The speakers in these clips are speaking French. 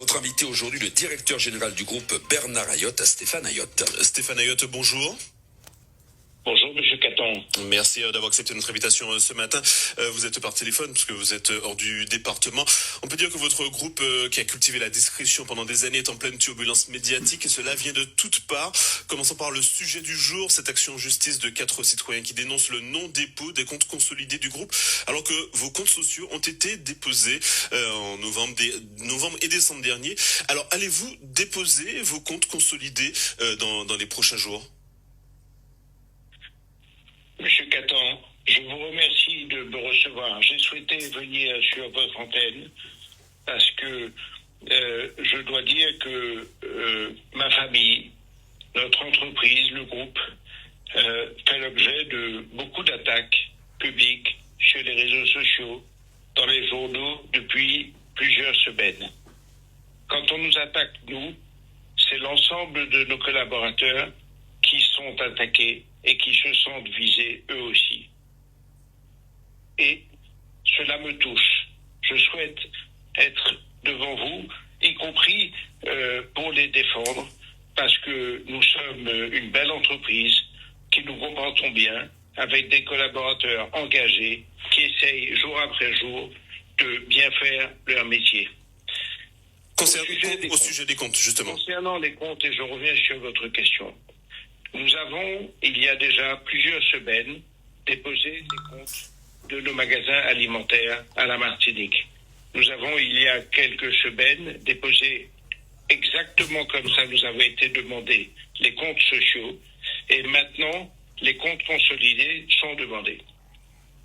Votre invité aujourd'hui, le directeur général du groupe Bernard Ayotte, Stéphane Ayotte. Stéphane Ayotte, bonjour. Bonjour Monsieur Caton. Merci d'avoir accepté notre invitation ce matin. Vous êtes par téléphone parce que vous êtes hors du département. On peut dire que votre groupe qui a cultivé la discrétion pendant des années est en pleine turbulence médiatique et cela vient de toutes parts. Commençons par le sujet du jour, cette action en justice de 4 citoyens qui dénoncent le non-dépôt des comptes consolidés du groupe alors que vos comptes sociaux ont été déposés en novembre et décembre dernier. Alors allez-vous déposer vos comptes consolidés dans les prochains jours ? Monsieur Caton, je vous remercie de me recevoir. J'ai souhaité venir sur votre antenne parce que je dois dire que ma famille, notre entreprise, le groupe, fait l'objet de beaucoup d'attaques publiques sur les réseaux sociaux, dans les journaux depuis plusieurs semaines. Quand on nous attaque, nous, c'est l'ensemble de nos collaborateurs qui sont attaqués et qui se sentent visés eux aussi. Et cela me touche. Je souhaite être devant vous, y compris pour les défendre, parce que nous sommes une belle entreprise, qui nous comportons bien, avec des collaborateurs engagés, qui essayent jour après jour de bien faire leur métier. Au sujet des comptes, justement. Concernant les comptes, et je reviens sur votre question, nous avons, il y a déjà plusieurs semaines, déposé les comptes de nos magasins alimentaires à la Martinique. Nous avons, il y a quelques semaines, déposé exactement comme ça nous avait été demandé les comptes sociaux. Et maintenant, les comptes consolidés sont demandés.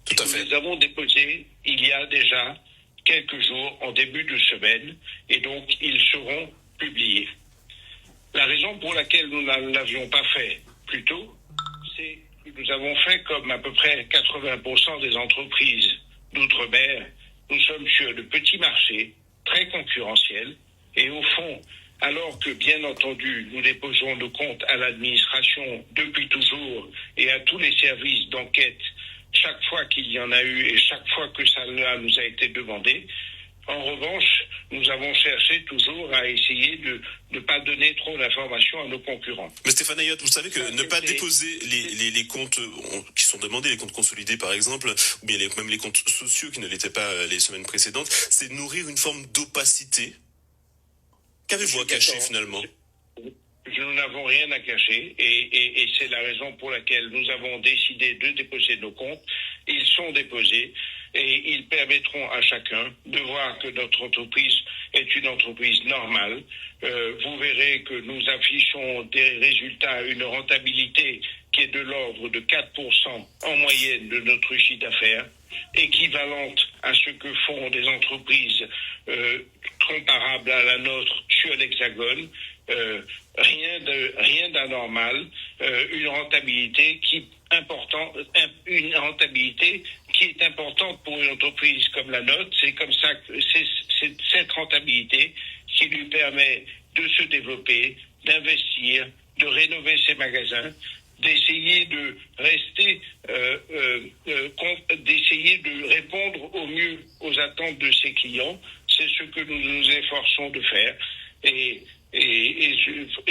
Tout à fait. Nous les avons déposés il y a déjà quelques jours, en début de semaine, et donc ils seront publiés. La raison pour laquelle nous ne l'avions pas fait plus tôt, c'est que nous avons fait comme à peu près 80% des entreprises d'outre-mer. Nous sommes sur de petits marchés très concurrentiels et au fond, alors que bien entendu nous déposons nos comptes à l'administration depuis toujours et à tous les services d'enquête chaque fois qu'il y en a eu et chaque fois que ça nous a été demandé. En revanche, nous avons cherché toujours à essayer de ne pas donner trop d'informations à nos concurrents. Mais Stéphane Ayotte, vous savez que ne pas déposer les comptes qui sont demandés, les comptes consolidés par exemple, ou bien même les comptes sociaux qui ne l'étaient pas les semaines précédentes, c'est nourrir une forme d'opacité. Qu'avez-vous à cacher finalement ? Nous n'avons rien à cacher et c'est la raison pour laquelle nous avons décidé de déposer nos comptes. Ils sont déposés et ils permettront à chacun de voir que notre entreprise est une entreprise normale. Vous verrez que nous affichons des résultats, une rentabilité qui est de l'ordre de 4% en moyenne de notre chiffre d'affaires, équivalente à ce que font des entreprises comparables à la nôtre sur l'Hexagone. Rien d'anormal, une rentabilité qui est importante pour une entreprise comme la nôtre. C'est comme ça que c'est cette rentabilité qui lui permet de se développer, d'investir, de rénover ses magasins, d'essayer de rester, d'essayer de répondre au mieux aux attentes de ses clients. C'est ce que nous nous efforçons de faire. Et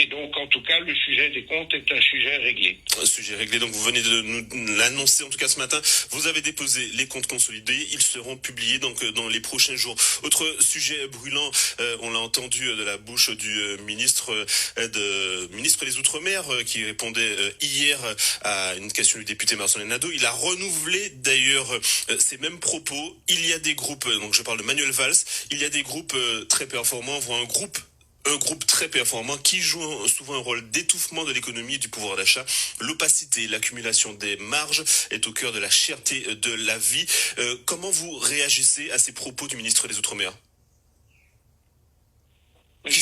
donc, en tout cas, le sujet des comptes est un sujet réglé. Un sujet réglé, donc vous venez de nous l'annoncer en tout cas ce matin. Vous avez déposé les comptes consolidés, ils seront publiés donc dans les prochains jours. Autre sujet brûlant, on l'a entendu de la bouche du ministre des Outre-mer qui répondait hier à une question du député Marcelin Nadeau. Il a renouvelé d'ailleurs ces mêmes propos. Il y a des groupes, donc je parle de Manuel Valls, il y a des groupes très performants, voire un groupe très performant qui joue souvent un rôle d'étouffement de l'économie et du pouvoir d'achat. L'opacité, l'accumulation des marges est au cœur de la cherté de la vie. Comment vous réagissez à ces propos du ministre des Outre-mer qui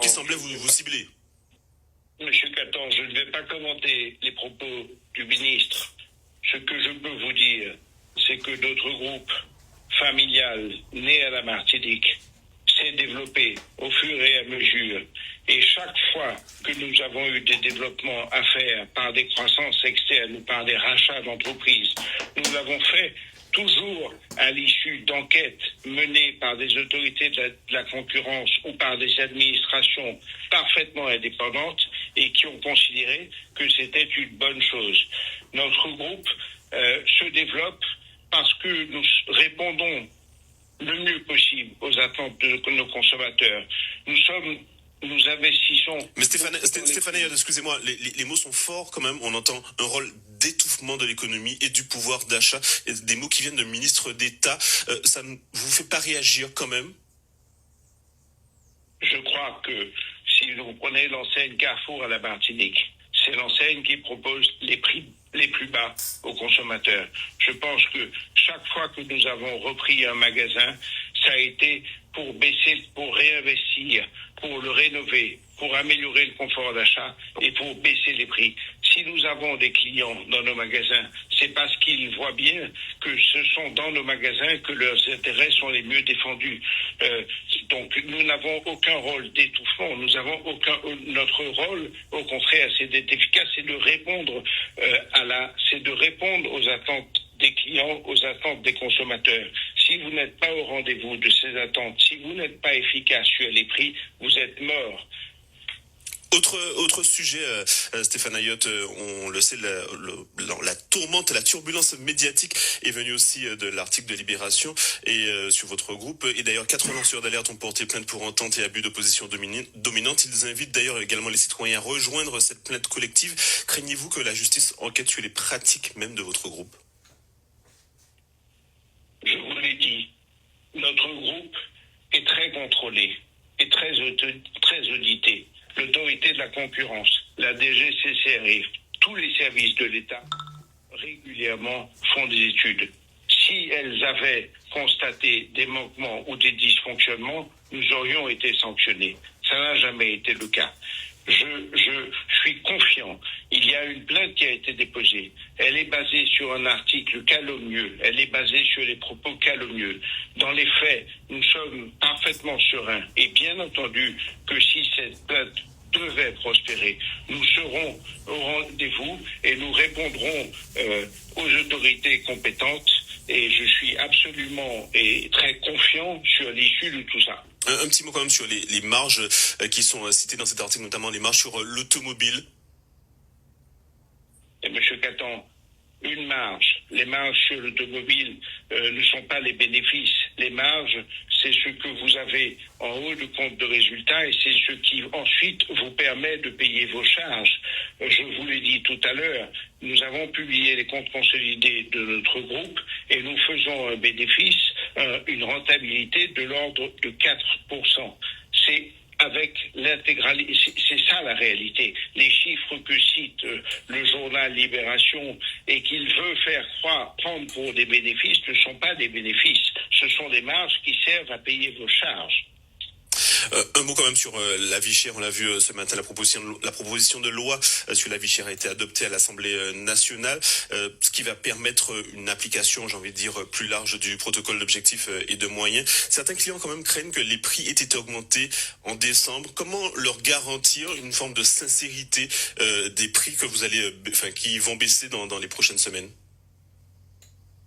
semblait vous cibler? Monsieur Caton, je ne vais pas commenter les propos du ministre. Ce que je peux vous dire, c'est que notre groupe familial, né à la Martinique, s'est développé au fur et à mesure. Et chaque fois que nous avons eu des développements à faire par des croissances externes ou par des rachats d'entreprises, nous l'avons fait toujours à l'issue d'enquêtes menées par des autorités de la concurrence ou par des administrations parfaitement indépendantes et qui ont considéré que c'était une bonne chose. Notre groupe se développe parce que nous répondons le mieux possible aux attentes de nos consommateurs. Nous investissons... Mais Stéphane Hayot, excusez-moi, les mots sont forts quand même. On entend un rôle d'étouffement de l'économie et du pouvoir d'achat. Et des mots qui viennent de ministre d'État. Ça ne vous fait pas réagir quand même? Je crois que si vous prenez l'enseigne Carrefour à la Martinique, c'est l'enseigne qui propose les prix les plus bas aux consommateurs. Je pense que chaque fois que nous avons repris un magasin, ça a été pour baisser, pour réinvestir, pour le rénover, pour améliorer le confort d'achat et pour baisser les prix. Si nous avons des clients dans nos magasins, c'est parce qu'ils voient bien que ce sont dans nos magasins que leurs intérêts sont les mieux défendus. Donc nous n'avons aucun rôle d'étouffement, notre rôle, au contraire, c'est d'être efficace, c'est de répondre aux attentes des clients, aux attentes des consommateurs. Si vous n'êtes pas au rendez-vous de ces attentes, si vous n'êtes pas efficace sur les prix, vous êtes mort. Autre sujet, Stéphane Hayot, on le sait, la tourmente, la turbulence médiatique est venue aussi de l'article de Libération et sur votre groupe. Et d'ailleurs, 4 lanceurs d'alerte ont porté plainte pour entente et abus de position dominante. Ils invitent d'ailleurs également les citoyens à rejoindre cette plainte collective. Craignez-vous que la justice enquête sur les pratiques même de votre groupe? Je vous l'ai dit, notre groupe est très contrôlé et très audité. L'autorité de la concurrence, la DGCCRF, tous les services de l'État régulièrement font des études. Si elles avaient constaté des manquements ou des dysfonctionnements, nous aurions été sanctionnés. Ça n'a jamais été le cas. Je suis confiant. Il y a une plainte qui a été déposée. Elle est basée sur un article calomnieux. Elle est basée sur les propos calomnieux. Dans les faits, nous sommes parfaitement sereins. Et bien entendu que si cette plainte devait prospérer, nous serons au rendez-vous et nous répondrons aux autorités compétentes. Et je suis absolument et très confiant sur l'issue de tout ça. Un petit mot quand même sur les marges qui sont citées dans cet article, notamment les marges sur l'automobile. Et Monsieur Catan, les marges sur l'automobile ne sont pas les bénéfices. Les marges, c'est ce que vous avez en haut du compte de résultat et c'est ce qui ensuite vous permet de payer vos charges. Je vous l'ai dit tout à l'heure, nous avons publié les comptes consolidés de notre groupe et nous faisons un bénéfice, une rentabilité de l'ordre de 4%. C'est avec l'intégralité, c'est ça la réalité. Les chiffres que cite le journal Libération et qu'il veut faire prendre pour des bénéfices ne sont pas des bénéfices. Ce sont des marges qui servent à payer vos charges. Un mot quand même sur la vie chère. On l'a vu ce matin, la proposition de loi sur la vie chère a été adoptée à l'Assemblée nationale, ce qui va permettre une application, j'ai envie de dire, plus large du protocole d'objectifs et de moyens. Certains clients quand même craignent que les prix aient été augmentés en décembre. Comment leur garantir une forme de sincérité des prix que qui vont baisser dans les prochaines semaines?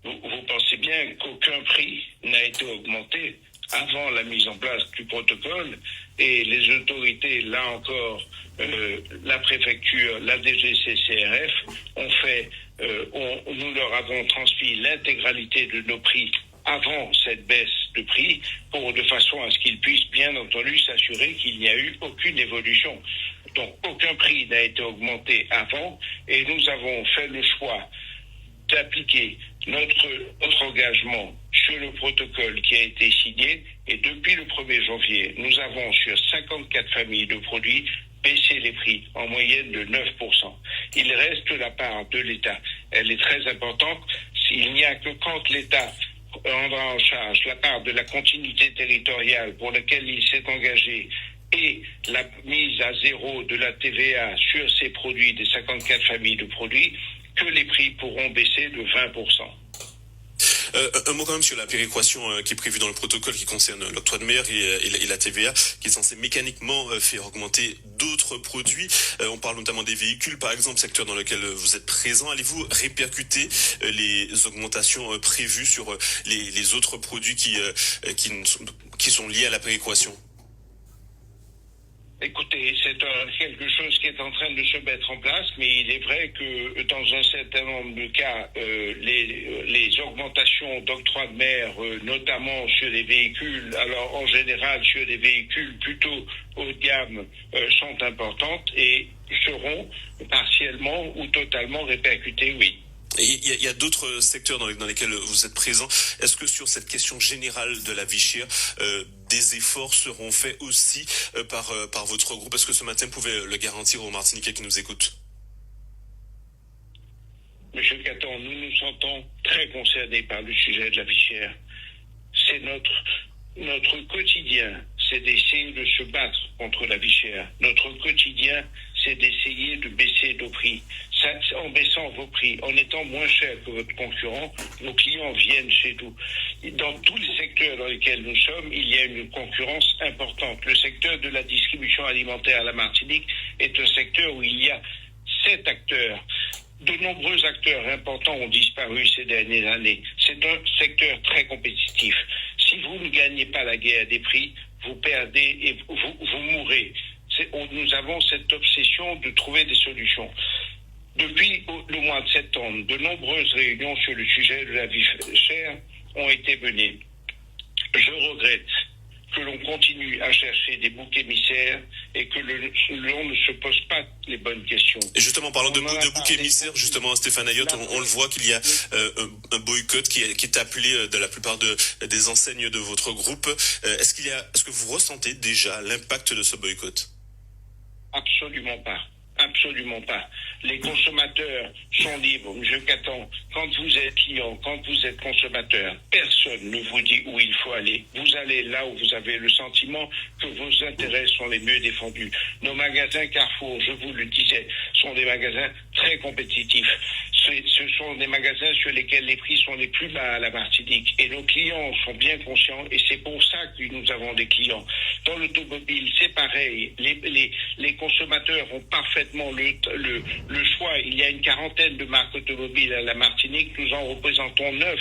Vous pensez bien qu'aucun prix n'a été augmenté avant la mise en place du protocole et les autorités, là encore, la préfecture, la DGCCRF, nous leur avons transmis l'intégralité de nos prix avant cette baisse de prix de façon à ce qu'ils puissent bien entendu s'assurer qu'il n'y a eu aucune évolution. Donc aucun prix n'a été augmenté avant et nous avons fait le choix d'appliquer notre engagement sur le protocole qui a été signé et depuis le 1er janvier, nous avons sur 54 familles de produits baissé les prix en moyenne de 9%. Il reste la part de l'État. Elle est très importante. Il n'y a que quand l'État prendra en charge la part de la continuité territoriale pour laquelle il s'est engagé et la mise à zéro de la TVA sur ces produits des 54 familles de produits, que les prix pourront baisser de 20%. Un mot quand même sur la péréquation qui est prévue dans le protocole qui concerne l'octroi de mer et la TVA, qui est censée mécaniquement faire augmenter d'autres produits. On parle notamment des véhicules, par exemple, secteur dans lequel vous êtes présent. Allez-vous répercuter les augmentations prévues sur les autres produits qui sont liés à la péréquation? Écoutez, c'est quelque chose qui est en train de se mettre en place, mais il est vrai que dans un certain nombre de cas, les augmentations d'octroi de mer, notamment sur les véhicules, alors en général sur les véhicules plutôt haut de gamme, sont importantes et seront partiellement ou totalement répercutées, oui. Il y a d'autres secteurs dans lesquels vous êtes présent. Est-ce que sur cette question générale de la vie chère, des efforts seront faits aussi par votre groupe? Est-ce que ce matin vous pouvez le garantir aux Martiniquais qui nous écoutent? Monsieur Caton, nous nous sentons très concernés par le sujet de la vie chère. C'est notre quotidien, c'est d'essayer de se battre contre la vie chère. Notre quotidien, c'est d'essayer de baisser nos prix. En baissant vos prix, en étant moins cher que votre concurrent, nos clients viennent chez nous. Dans tous les secteurs dans lesquels nous sommes, il y a une concurrence importante. Le secteur de la distribution alimentaire à la Martinique est un secteur où il y a 7 acteurs. De nombreux acteurs importants ont disparu ces dernières années. C'est un secteur très compétitif. Si vous ne gagnez pas la guerre des prix, vous perdez et vous mourrez. Nous avons cette obsession de trouver des solutions. Depuis le mois de septembre, de nombreuses réunions sur le sujet de la vie chère ont été menées. Je regrette que l'on continue à chercher des boucs émissaires et que l'on ne se pose pas les bonnes questions. Et justement, parlant de boucs émissaires, justement, Stéphane Ayotte, on le voit qu'il y a un boycott qui est appelé de la plupart des enseignes de votre groupe. Est-ce que vous ressentez déjà l'impact de ce boycott? Absolument pas. Absolument pas. Les consommateurs sont libres. Monsieur Caton, quand vous êtes client, quand vous êtes consommateur, personne ne vous dit où il faut aller. Vous allez là où vous avez le sentiment que vos intérêts sont les mieux défendus. Nos magasins Carrefour, je vous le disais, sont des magasins très compétitifs. Ce sont des magasins sur lesquels les prix sont les plus bas à la Martinique. Et nos clients sont bien conscients et c'est pour ça que nous avons des clients. Dans l'automobile, c'est pareil. Les consommateurs ont parfaitement le choix. Il y a une quarantaine de marques automobiles à la Martinique. Nous en représentons 9.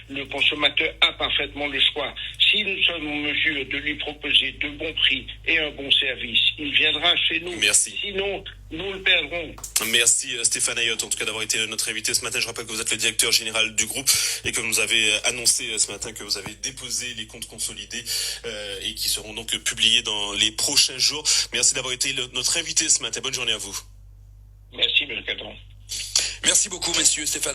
Le consommateur a parfaitement le choix. Si nous sommes en mesure de lui proposer de bons prix et un bon service, il viendra chez nous. Merci. Sinon, nous le perdrons. Merci Stéphane Ayotte, en tout cas d'avoir été notre invité ce matin. Je rappelle que vous êtes le directeur général du groupe et que vous nous avez annoncé ce matin que vous avez déposé les comptes consolidés et qui seront donc publiés dans les prochains jours. Merci d'avoir été notre invité ce matin. Bonne journée à vous. Merci, M. Cadron. Merci beaucoup, messieurs. Stéphane.